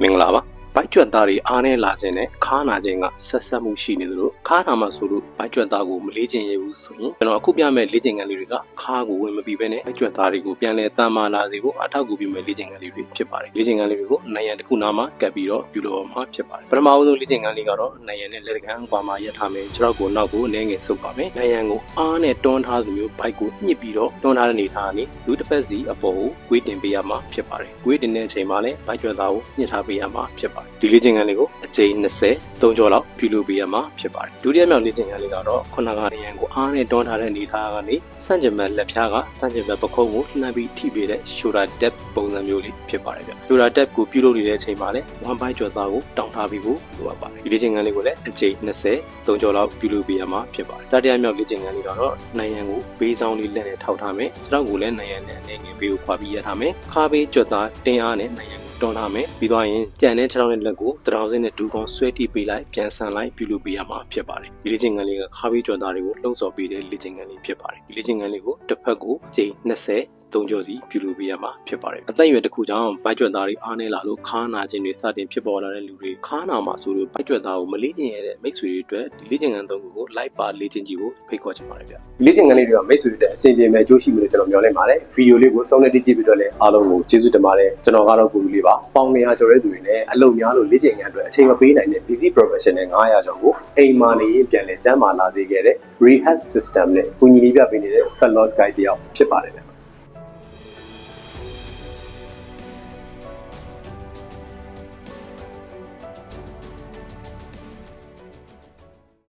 မင်္ဂလာပါဘိုက်ကြွက်သားတွေအားနဲ့လာခြင်းနဲ့ခါနာခြင်းကဆက်ဆက်မှုရှိနေသလိုခါနာမှာဆိုလို့ဘိုက်ကြွက်သားကိုမလေးကျင်ရဘူးဆိုရင်ကျွန်တော်အခုပြမဲ့လေ့ကျင့်ခန်းလေးတွေကခါကိုဝင်မပြီးဘဲနဲ့ဘိုက်ကြွက်သားတွေကိုပြန်လဲတမ်းမာလာစေဖို့အထောက်အကူပြုမဲ့လေ့ကျင့်ခန်းလေးတွေဖြစ်ပါတယ်လေ့ကျင့်ခန်းလေးတွေကိုနိုင်ရန်တစ်ခုနာမှာကပ်ပြီးတော့ပြုလုပ်မှာဖြစ်ပါတယ်ပထမအဆုံးလေ့ကျင့်ခန်းလေးကတော့နိုင်ရန်နဲ့လက်ကမ်းကွာမှာရထားမယ်ကျွန်တော်ကိုနောက်ကိုအနေငယ်ဆုပ်ပါမယ်နိုင်ရန်ကိုအားနဲ့တွန်းထားသူမျိုးဘိုက်ကိုညှစ်ပြီးတော့တွန်းထားတဲ့နေထားကနေလူတစ်ဖက်စီအပေါ်ကိုကွေးတင်ပေးရမှာဖြစ်ပါတယ်ကွေးတင်တဲ့အချိန်မှာလည်းဘိုက်ကြွက်သားကိုညှစ်ထားပေးရမှာဖြစ်ပါတယ်ဒီလေ့ကျင့်ခန်းလေးကိုအချိန်20 3ကြောလောက်ပြုလုပ်ပေးရမှာဖြစ်ပါတယ်ဒုတိယမြောက်လေ့ကျင့်ခန်းလေးကတော့ခုနကရန်ကိုအားနဲ့တွန်းထားတဲ့နေထားကနေစန့်ကျင်ဘက်လက်ဖျားကစန့်ကျင်ဘက်ပခုံးကိုလှမ်းပြီးထိပေးတဲ့ shoulder tap ပုံစံမျိုးလေးဖြစ်ပါတယ်ဗျ shoulder tap ကိုပြုလုပ်နေတဲ့အချိန်မှာလည်း1 byte ကျော်သားကိုတောင်းထားပြီးဖို့လိုအပ်ပါတယ်ဒီလေ့ကျင့်ခန်းလေးကိုလည်းအချိန်20 3ကြောလောက်ပြုလုပ်ပေးရမှာဖြစ်ပါတယ်တတိယမြောက်လေ့ကျင့်ခန်းလေးကတော့နိုင်ရန်ကိုဘေးဆောင်လေးလက်နဲ့ထောက်ထားမယ်ကျွန်တော်ကိုလည်းနိုင်ရန်နဲ့အနေငယ်ဘေးကိုခွာပြီးရထားမယ်ခါဘေးကျော်သားတင်းအားနဲ့နိုင်ရန်တွန်းထားမယ်ပြီးသွားရင်ကြံတဲ့ခြေထောက်နဲ့လက်ကိုတရောင်စင်းနဲ့ဒူးကောင်းဆွဲတိပေးလိုက်ပြန်ဆန်လိုက်ပြုလုပ်ပေးရမှာဖြစ်ပါတယ်ဒီလေ့ကျင့်ခန်းလေးကခါးပြီးကြော်သားတွေကိုလှုံ့ဆော်ပေးတဲ့လေ့ကျင့်ခန်းလေးဖြစ်ပါတယ်ဒီလေ့ကျင့်ခန်းလေးကိုတစ်ဖက်ကိုချိန်20 3ကြောစီပြုလုပ်ပေးရမှာဖြစ်ပါတယ်အသက်အရွယ်တစ်ခုကြောင့်ဘိုက်ကြွက်သားတွေအားနေလာလို့ခါနာခြင်းတွေစတင်ဖြစ်ပေါ်လာတဲ့လူတွေခါနာမှာဆိုလို့ဘိုက်ကြွက်သားကိုမလေ့ကျင့်ရတဲ့မိတ်ဆွေတွေအတွက်ဒီလေ့ကျင့်ခန်းသုံးခုကိုလိုက်ပါလေ့ကျင့်ကြည့်ဖို့ဖိတ်ခေါ်ချင်ပါတယ်ဗျလေ့ကျင့်ခန်းလေးတွေကမိတ်ဆွေတွေအဆင်ပြေမဲ့ကြိုးရှိမယ်လို့ကျွန်တော်မျှော်လင့်ပါတယ်ဗီဒီယိုလေးကိုစောင့်နေကြည့်ပြီးတော့လည်းအားလုံးကိုကျေးဇူးတင်ပါတယ်ကျွန်တော်ကတော့ကိုလူလေးပါပေါင်200ကျော်တဲ့သူတွေနဲ့အလုပ်များလို့လေ့ကျင့်ခန်းအတွက်အချိန်မပေးနိုင်တဲ့ busy professional 900ကျော်ကိုအိမ်မှာနေရင်ပြန်လည်ကျန်းမာလာစေခဲ့တဲ့ rehab system နဲ့ကိုညီလေးပြပေးနေတဲ့ fellows guide တယောက်ဖြစ်ပါတယ်